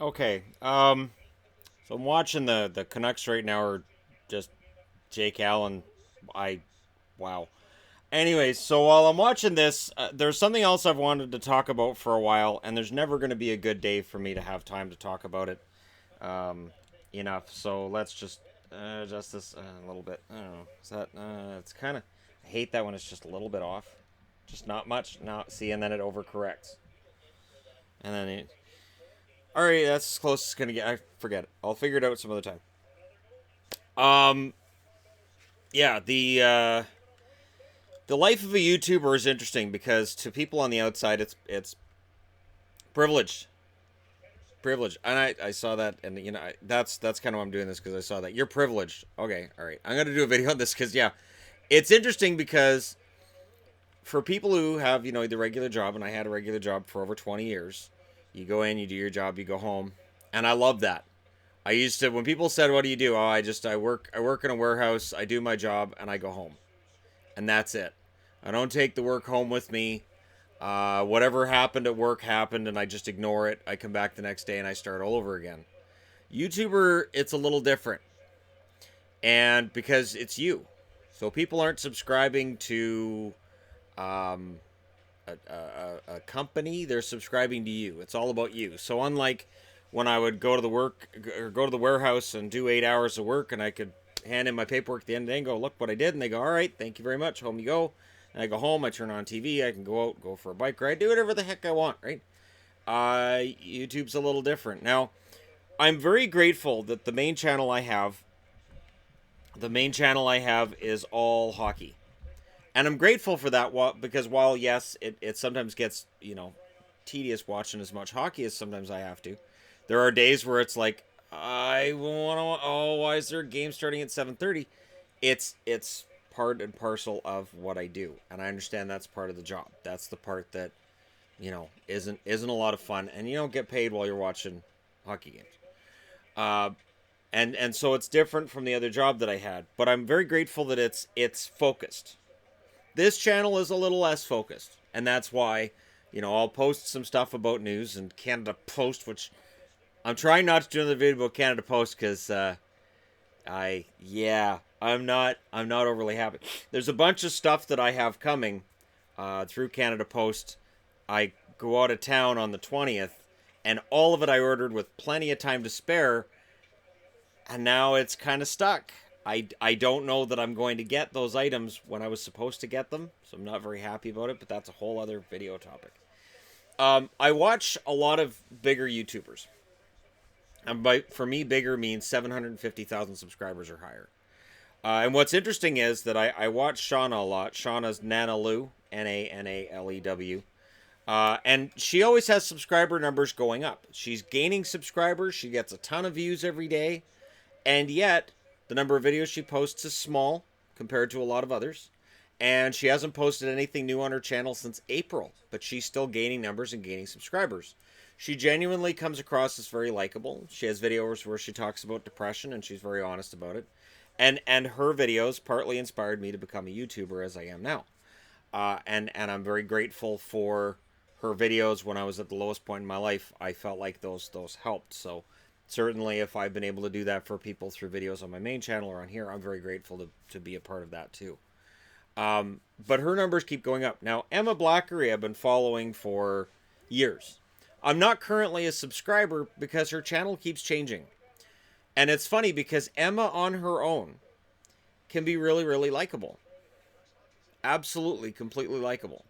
Okay. So I'm watching the Canucks right now, or just Jake Allen. I wow. Anyways, so while I'm watching this, there's something else I've wanted to talk about for a while, and there's never going to be a good day for me to have time to talk about it um, enough. So let's just adjust this a little bit. I don't know. Is that it's kind of I hate that when it's just a little bit off, just not much. Now see, and then it overcorrects, and then it. All right, that's as close as it's gonna get. I forget it. I'll figure it out some other time. Um, yeah, the life of a YouTuber is interesting because to people on the outside, it's privileged, privileged, and I saw that, and that's kind of why I'm doing this because I saw that you're privileged. Okay, all right, I'm gonna do a video on this because yeah, it's interesting because for people who have the regular job, and I had a regular job for over 20 years, you go in, you do your job, you go home, and I love that. I used to when people said, "What do you do?" Oh, I work in a warehouse. I do my job and I go home, and that's it. I don't take the work home with me. Whatever happened at work happened, and I just ignore it. I come back the next day and I start all over again. YouTuber, it's a little different, and because it's you, so people aren't subscribing to um, a company; they're subscribing to you. It's all about you. So unlike when I would go to the work or go to the warehouse and do 8 hours of work, and I could hand in my paperwork at the end of the day and go, "Look what I did," and they go, "All right, thank you very much. Home you go." And I go home. I turn on TV. I can go out, go for a bike ride, do whatever the heck I want. Right? YouTube's a little different now. I'm very grateful that the main channel I have is all hockey. And I'm grateful for that because while yes, it sometimes gets, tedious watching as much hockey as sometimes I have to. There are days where it's like I want to why is there a game starting at 7:30? It's part and parcel of what I do. And I understand that's part of the job. That's the part that, isn't a lot of fun and you don't get paid while you're watching hockey games. Uh and so it's different from the other job that I had, but I'm very grateful that it's focused. This channel is a little less focused, and that's why, I'll post some stuff about news and Canada Post, which I'm trying not to do another video about Canada Post because I'm not overly happy. There's a bunch of stuff that I have coming through Canada Post. I go out of town on the 20th, and all of it I ordered with plenty of time to spare, and now it's kind of stuck. I don't know that I'm going to get those items when I was supposed to get them, so I'm not very happy about it, but that's a whole other video topic. I watch a lot of bigger YouTubers. And for me, bigger means 750,000 subscribers or higher. And what's interesting is that I watch Shauna a lot. Shauna's Nanalew, Nanalew. And she always has subscriber numbers going up. She's gaining subscribers. She gets a ton of views every day. And yet, the number of videos she posts is small compared to a lot of others. And she hasn't posted anything new on her channel since April, but she's still gaining numbers and gaining subscribers. She genuinely comes across as very likable. She has videos where she talks about depression and she's very honest about it. And her videos partly inspired me to become a YouTuber as I am now. And I'm very grateful for her videos when I was at the lowest point in my life. I felt like those helped. So certainly if I've been able to do that for people through videos on my main channel or on here, I'm very grateful to be a part of that too. But her numbers keep going up. Now, Emma Blackery I've been following for years. I'm not currently a subscriber because her channel keeps changing. And it's funny because Emma on her own can be really, really likable. Absolutely, completely likable.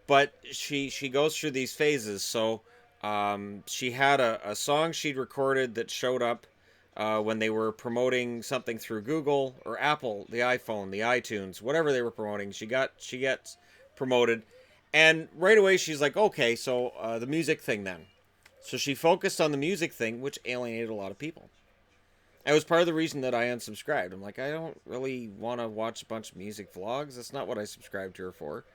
But she goes through these phases. So she had a song she'd recorded that showed up when they were promoting something through Google or Apple, the iPhone, the iTunes, whatever they were promoting. She gets promoted, and right away she's like, okay, so the music thing then. So she focused on the music thing, which alienated a lot of people. It was part of the reason that I unsubscribed. I'm like, I don't really want to watch a bunch of music vlogs. That's not what I subscribed to her for.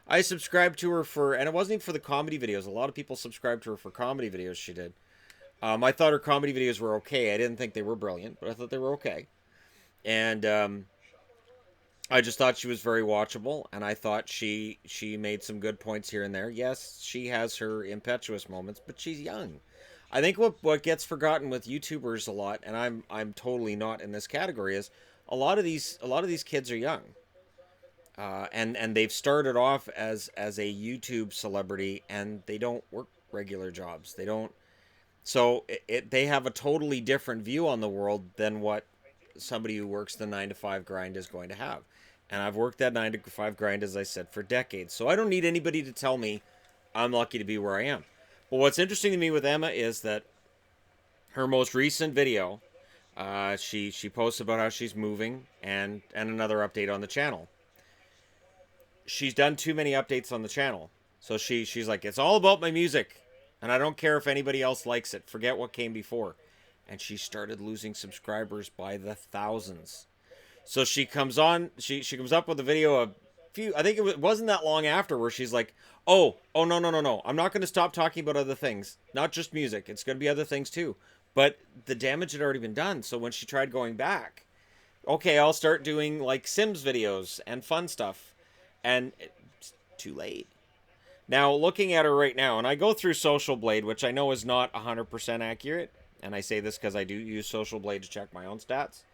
I subscribed to her for, and it wasn't even for the comedy videos. A lot of people subscribed to her for comedy videos she did. I thought her comedy videos were okay. I didn't think they were brilliant, but I thought they were okay. And I just thought she was very watchable, and I thought she made some good points here and there. Yes, she has her impetuous moments, but she's young. I think what gets forgotten with YouTubers a lot, and I'm totally not in this category, is a lot of these kids are young, and they've started off as a YouTube celebrity, and they don't work regular jobs. They don't. So they have a totally different view on the world than what somebody who works the 9 to 5 grind is going to have. And I've worked that 9 to 5 grind, as I said, for decades. So I don't need anybody to tell me I'm lucky to be where I am. But what's interesting to me with Emma is that her most recent video, she posts about how she's moving and another update on the channel. She's done too many updates on the channel. So she's like, it's all about my music. And I don't care if anybody else likes it. Forget what came before. And she started losing subscribers by the thousands. So she comes on, she comes up with a video I think it wasn't that long after, where she's like, oh, no. I'm not going to stop talking about other things. Not just music. It's going to be other things too. But the damage had already been done. So when she tried going back, okay, I'll start doing like Sims videos and fun stuff. And it's too late. Now, looking at her right now, and I go through Social Blade, which I know is not 100% accurate. And I say this because I do use Social Blade to check my own stats.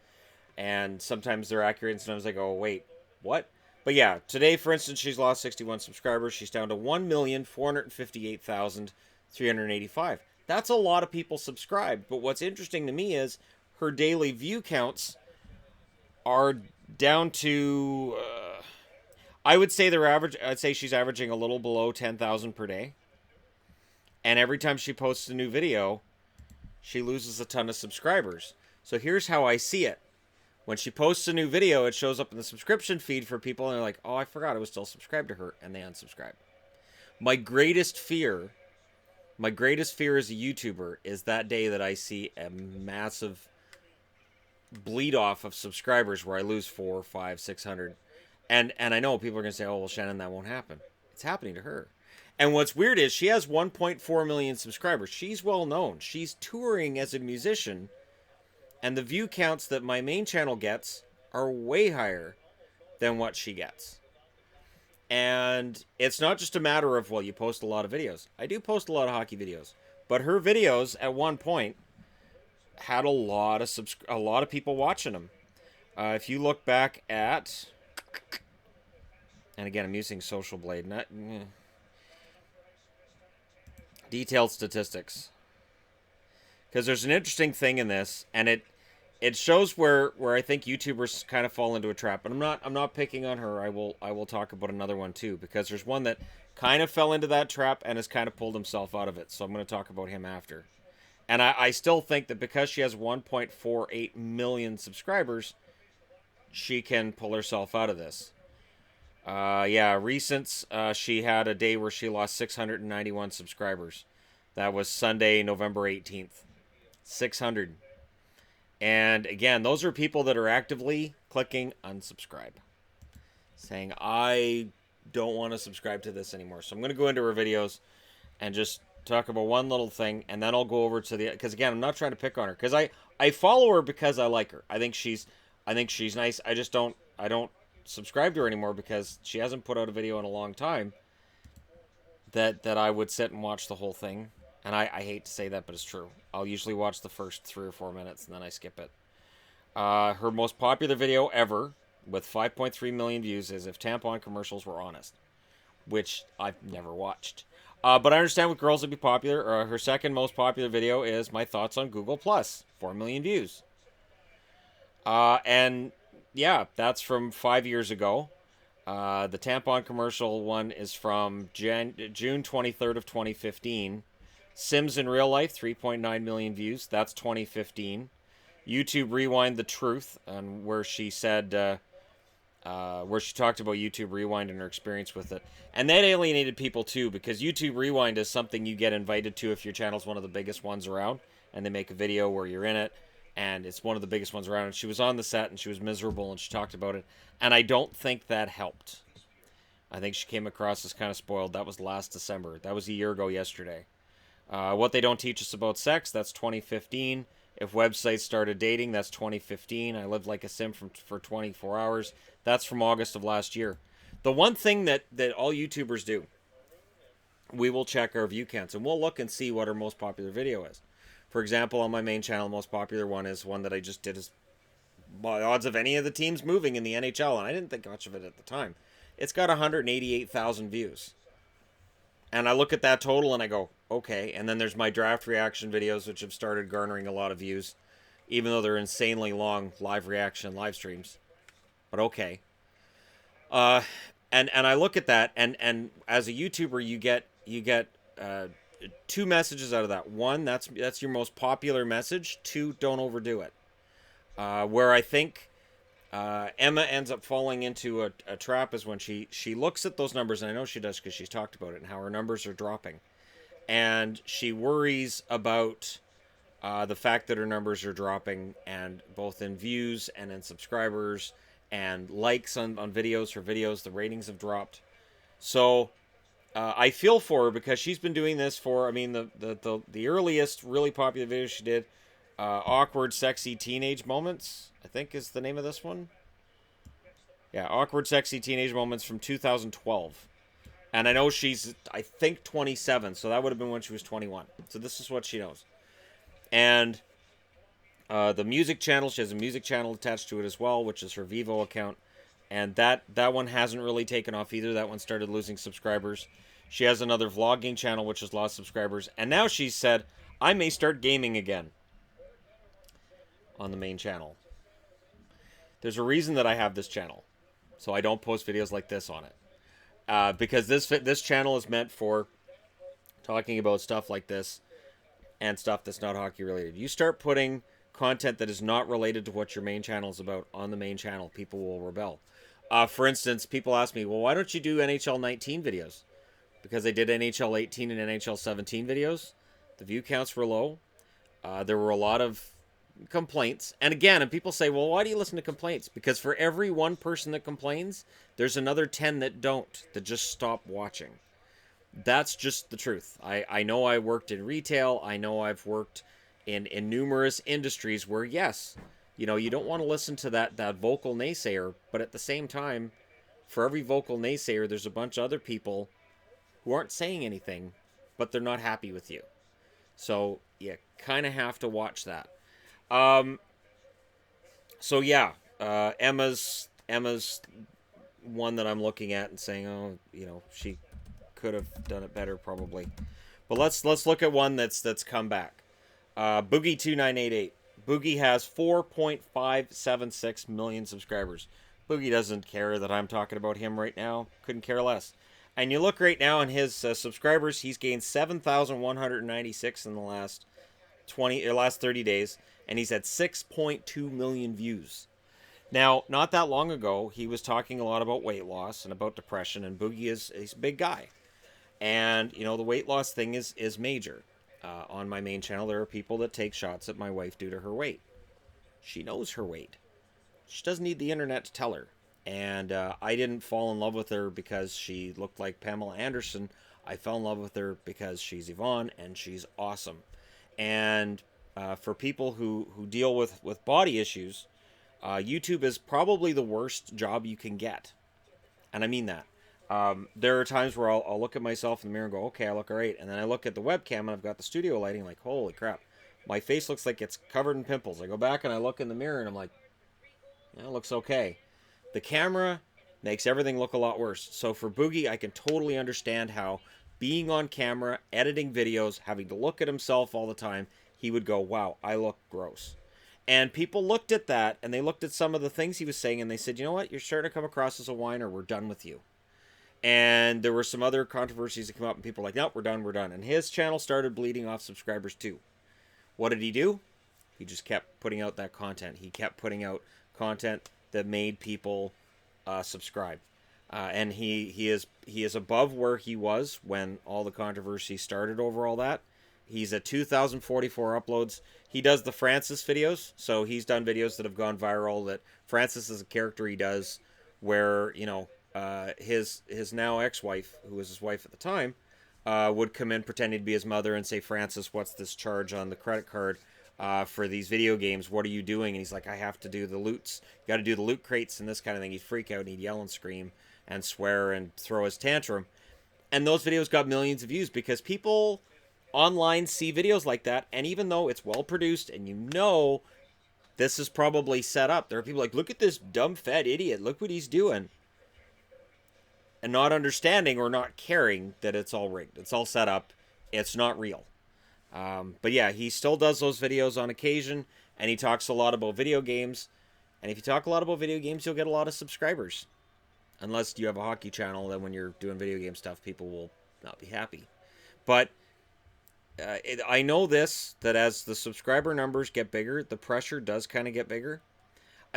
And sometimes they're accurate, and sometimes I go, wait, what? But yeah, today, for instance, she's lost 61 subscribers. She's down to 1,458,385. That's a lot of people subscribed. But what's interesting to me is her daily view counts are down to, I would say I'd say she's averaging a little below 10,000 per day. And every time she posts a new video, she loses a ton of subscribers. So here's how I see it. When she posts a new video, it shows up in the subscription feed for people, and they're like, oh, I forgot I was still subscribed to her, and they unsubscribe. My greatest fear as a YouTuber is that day that I see a massive bleed off of subscribers where I lose 400, 500, 600. And I know people are going to say, oh, well, Shannon, that won't happen. It's happening to her. And what's weird is she has 1.4 million subscribers. She's well known. She's touring as a musician. And the view counts that my main channel gets are way higher than what she gets. And it's not just a matter of, well, you post a lot of videos. I do post a lot of hockey videos. But her videos, at one point, had a lot of people watching them. If you look back at... And again, I'm using Social Blade. Detailed statistics. Because there's an interesting thing in this, and it shows where I think YouTubers kind of fall into a trap. And I'm not picking on her. I will talk about another one too, because there's one that kind of fell into that trap and has kind of pulled himself out of it. So I'm going to talk about him after. And I still think that because she has 1.48 million subscribers, she can pull herself out of this. Recent, she had a day where she lost 691 subscribers. That was Sunday, November 18th. 600. And again, those are people that are actively clicking unsubscribe, saying, I don't want to subscribe to this anymore. So I'm going to go into her videos and just talk about one little thing, and then I'll go over to the, because again, I'm not trying to pick on her, because I follow her because I like her. I think she's nice. I don't subscribe to her anymore because she hasn't put out a video in a long time that I would sit and watch the whole thing. And I hate to say that, but it's true. I'll usually watch the first 3 or 4 minutes, and then I skip it. Her most popular video ever, with 5.3 million views, is If Tampon Commercials Were Honest, which I've never watched. But I understand what girls would be popular. Her second most popular video is My Thoughts on Google+, 4 million views. And yeah, that's from 5 years ago. The tampon commercial one is from June 23rd of 2015. Sims in Real Life, 3.9 million views. That's 2015. YouTube Rewind the Truth, and where she said, where she talked about YouTube Rewind and her experience with it. And that alienated people too, because YouTube Rewind is something you get invited to if your channel's one of the biggest ones around, and they make a video where you're in it, and it's one of the biggest ones around. And she was on the set, and she was miserable, and she talked about it. And I don't think that helped. I think she came across as kind of spoiled. That was last December. That was a year ago yesterday. What They Don't Teach Us About Sex, that's 2015. If Websites Started Dating, that's 2015. I Lived Like a Sim for 24 Hours. That's from August of last year. The one thing that all YouTubers do we will check our view counts and we'll look and see what our most popular video is. For example, on my main channel, the most popular one is one that I just did, is the odds of any of the teams moving in the NHL, and I didn't think much of it at the time. It's got 188,000 views. And I look at that total and I go, okay. And then there's my draft reaction videos, which have started garnering a lot of views, even though they're insanely long live reaction live streams. But okay. And I look at that, and as a YouTuber, you get two messages out of that. One, that's your most popular message. Two, don't overdo it. Where I think Emma ends up falling into a trap is when she looks at those numbers, and I know she does because she's talked about it and how her numbers are dropping, and she worries about the fact that her numbers are dropping, and both in views and in subscribers and likes on videos. Her videos, the ratings have dropped. So I feel for her because she's been doing this for, I mean, the earliest really popular video she did, Awkward Sexy Teenage Moments, I think is the name of this one. Yeah, Awkward Sexy Teenage Moments from 2012. And I know she's, I think, 27, so that would have been when she was 21. So this is what she knows. And the music channel, she has a music channel attached to it as well, which is her Vivo account. And that one hasn't really taken off either. That one started losing subscribers. She has another vlogging channel, which has lost subscribers. And now she's said, I may start gaming again on the main channel. There's a reason that I have this channel, so I don't post videos like this on it. Because this channel is meant for talking about stuff like this and stuff that's not hockey related. You start putting content that is not related to what your main channel is about on the main channel, people will rebel. For instance, people ask me, well, why don't you do NHL 19 videos? Because I did NHL 18 and NHL 17 videos. The view counts were low. There were a lot of complaints. And again, and people say, well, why do you listen to complaints? Because for every one person that complains, there's another 10 that don't, that just stop watching. That's just the truth. I know I worked in retail. I know I've worked in numerous industries where, yes, you know, you don't want to listen to that vocal naysayer, but at the same time, for every vocal naysayer, there's a bunch of other people who aren't saying anything, but they're not happy with you. So you kind of have to watch that. So yeah, Emma's one that I'm looking at and saying, oh, you know, she could have done it better probably. But let's look at one that's come back. Boogie2988. Boogie has 4.576 million subscribers. Boogie doesn't care that I'm talking about him right now. Couldn't care less. And you look right now in his subscribers, he's gained 7,196 in the last 30 days, and he's had 6.2 million views. Now, not that long ago, he was talking a lot about weight loss and about depression, and Boogie he's a big guy. And, you know, the weight loss thing is major. On my main channel, there are people that take shots at my wife due to her weight. She knows her weight. She doesn't need the internet to tell her. And I didn't fall in love with her because she looked like Pamela Anderson. I fell in love with her because she's Yvonne and she's awesome. And for people who deal with body issues, YouTube is probably the worst job you can get. And I mean that. There are times where I'll look at myself in the mirror and go, okay, I look all right. And then I look at the webcam and I've got the studio lighting, like, holy crap. My face looks like it's covered in pimples. I go back and I look in the mirror and I'm like, yeah, it looks okay. The camera makes everything look a lot worse. So for Boogie, I can totally understand how being on camera, editing videos, having to look at himself all the time, he would go, wow, I look gross. And people looked at that and they looked at some of the things he was saying and they said, you know what, you're starting to come across as a whiner. We're done with you. And there were some other controversies that came up and people were like, nope, we're done. And his channel started bleeding off subscribers too. What did he do? He just kept putting out that content. He kept putting out content that made people subscribe. And he is above where he was when all the controversy started over all that. He's at 2,044 uploads. He does the Francis videos, so he's done videos that have gone viral. That Francis is a character he does, where, you know, his now ex-wife, who was his wife at the time, would come in pretending to be his mother and say, Francis, what's this charge on the credit card for these video games? What are you doing? And he's like, I have to do the loots. You got to do the loot crates and this kind of thing. He'd freak out and he'd yell and scream and swear and throw his tantrum. And those videos got millions of views because people online see videos like that, and even though it's well produced and you know this is probably set up, there are people like, look at this dumb fat idiot, look what he's doing, and not understanding or not caring that it's all rigged, it's all set up, it's not real. But yeah, he still does those videos on occasion, and he talks a lot about video games. And if you talk a lot about video games, you'll get a lot of subscribers. Unless you have a hockey channel, then when you're doing video game stuff, people will not be happy. But I know this, that as the subscriber numbers get bigger, the pressure does kind of get bigger.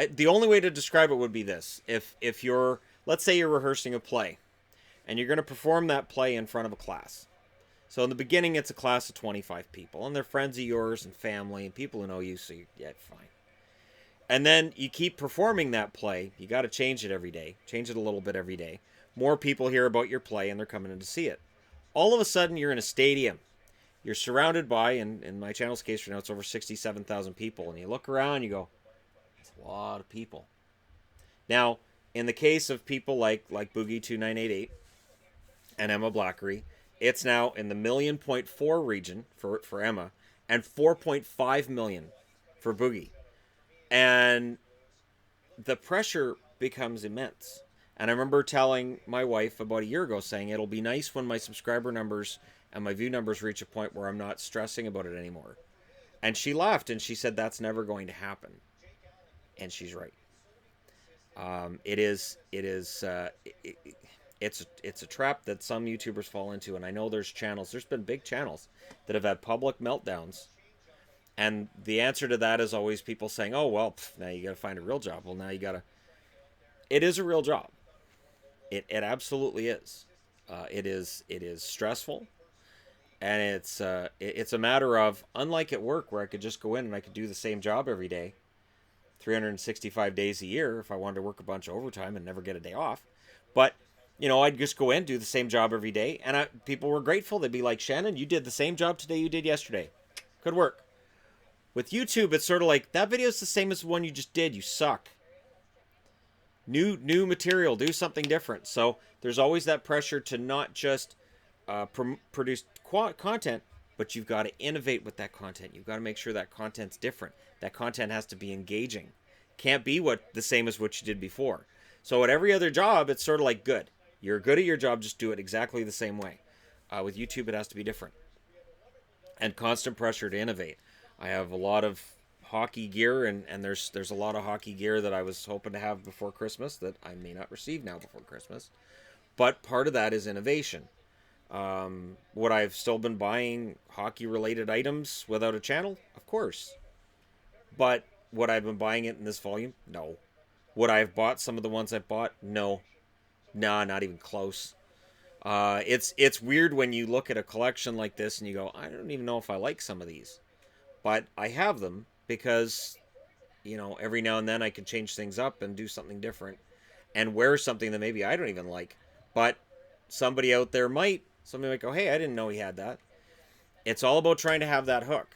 The only way to describe it would be this. If you're, let's say you're rehearsing a play, and you're going to perform that play in front of a class. So in the beginning, it's a class of 25 people, and they're friends of yours and family and people who know you, so yeah, fine. And then you keep performing that play. You got to change it every day. Change it a little bit every day. More people hear about your play, and they're coming in to see it. All of a sudden, you're in a stadium. You're surrounded by, in my channel's case right now, it's over 67,000 people. And you look around, you go, it's a lot of people. Now, in the case of people like Boogie2988 and Emma Blackery, it's now in the 1.4 million region for Emma, and 4.5 million for Boogie. And the pressure becomes immense. And I remember telling my wife about a year ago, saying it'll be nice when my subscriber numbers and my view numbers reach a point where I'm not stressing about it anymore. And she laughed and she said that's never going to happen. And she's right. It's a trap that some YouTubers fall into, and I know there's been big channels that have had public meltdowns, and the answer to that is always people saying, oh well, now you gotta find a real job. Well, now you gotta, it is a real job. It absolutely is. It is stressful, and it's a matter of, unlike at work where I could just go in and I could do the same job every day 365 days a year if I wanted to work a bunch of overtime and never get a day off. But, you know, I'd just go in, do the same job every day, and people were grateful. They'd be like, Shannon, you did the same job today you did yesterday. Good work. With YouTube, it's sort of like, that video's the same as the one you just did. You suck. New material. Do something different. So there's always that pressure to not just produce content, but you've got to innovate with that content. You've got to make sure that content's different. That content has to be engaging. Can't be the same as what you did before. So at every other job, it's sort of like, good. You're good at your job, just do it exactly the same way. With YouTube, it has to be different. And constant pressure to innovate. I have a lot of hockey gear, and there's a lot of hockey gear that I was hoping to have before Christmas that I may not receive now before Christmas. But part of that is innovation. Would I have still been buying hockey-related items without a channel? Of course. But would I have been buying it in this volume? No. Would I have bought some of the ones I bought? No. Nah, not even close. It's weird when you look at a collection like this and you go, I don't even know if I like some of these. But I have them because, you know, every now and then I can change things up and do something different and wear something that maybe I don't even like. But somebody out there might. Somebody might go, hey, I didn't know he had that. It's all about trying to have that hook.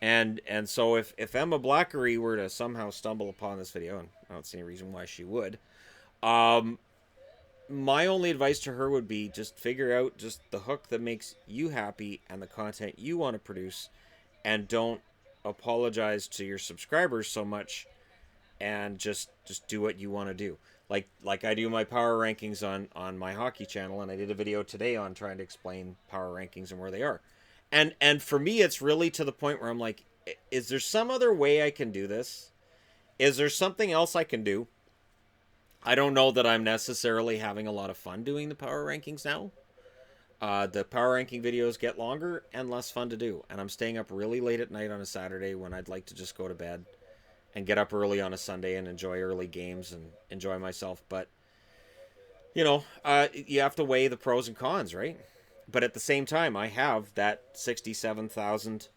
And so if Emma Blackery were to somehow stumble upon this video, and I don't see any reason why she would, my only advice to her would be just figure out just the hook that makes you happy and the content you want to produce, and don't apologize to your subscribers so much, and just do what you want to do. Like I do my power rankings on my hockey channel, and I did a video today on trying to explain power rankings and where they are. And for me, it's really to the point where I'm like, is there some other way I can do this? Is there something else I can do? I don't know that I'm necessarily having a lot of fun doing the power rankings now. The power ranking videos get longer and less fun to do. And I'm staying up really late at night on a Saturday when I'd like to just go to bed, and get up early on a Sunday and enjoy early games and enjoy myself. But, you know, you have to weigh the pros and cons, right? But at the same time, I have that 67,000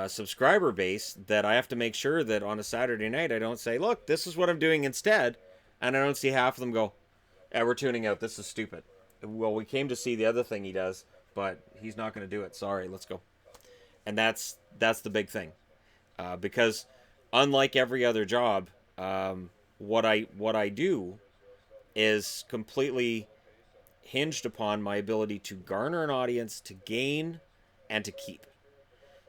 subscriber base that I have to make sure that on a Saturday night I don't say, look, this is what I'm doing instead. And I don't see half of them go, we're tuning out. This is stupid. Well, we came to see the other thing he does, but he's not going to do it. Sorry, let's go. And that's the big thing. Because unlike every other job, what I do is completely hinged upon my ability to garner an audience, to gain, and to keep.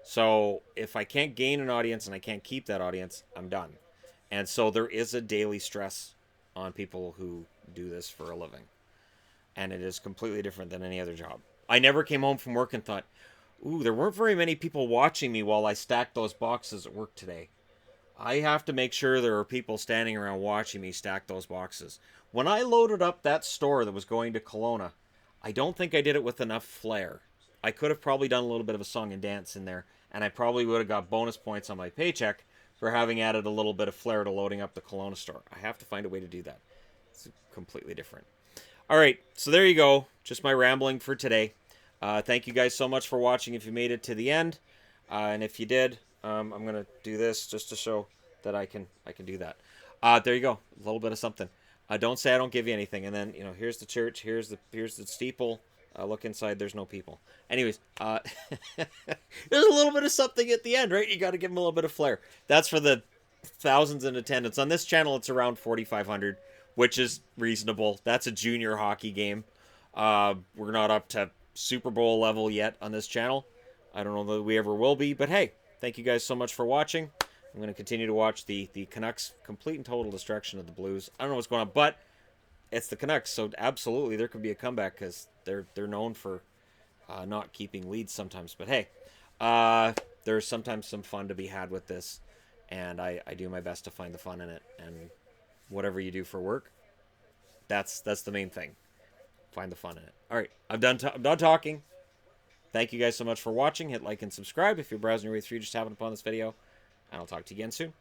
So if I can't gain an audience and I can't keep that audience, I'm done. And so there is a daily stress on people who do this for a living. And it is completely different than any other job. I never came home from work and thought, ooh, there weren't very many people watching me while I stacked those boxes at work today. I have to make sure there are people standing around watching me stack those boxes. When I loaded up that store that was going to Kelowna, I don't think I did it with enough flair. I could have probably done a little bit of a song and dance in there, and I probably would have got bonus points on my paycheck for having added a little bit of flair to loading up the Kelowna store. I have to find a way to do that. It's completely different. All right, so there you go. Just my rambling for today. Thank you guys so much for watching if you made it to the end. And if you did, I'm going to do this just to show that I can do that. There you go. A little bit of something. Don't say I don't give you anything. And then, here's the church. Here's the steeple. Look inside. There's no people. Anyways, there's a little bit of something at the end, right? You got to give them a little bit of flair. That's for the thousands in attendance. On this channel, it's around 4,500, which is reasonable. That's a junior hockey game. We're not up to Super Bowl level yet on this channel. I don't know that we ever will be, but hey, thank you guys so much for watching. I'm going to continue to watch the Canucks' complete and total destruction of the Blues. I don't know what's going on, but it's the Canucks, so absolutely there could be a comeback because they're known for not keeping leads sometimes. But hey, there's sometimes some fun to be had with this, and I do my best to find the fun in it. And whatever you do for work, that's the main thing. Find the fun in it. All right, I'm done talking. Thank you guys so much for watching. Hit like and subscribe if you're browsing your way through just happened upon this video. And I'll talk to you again soon.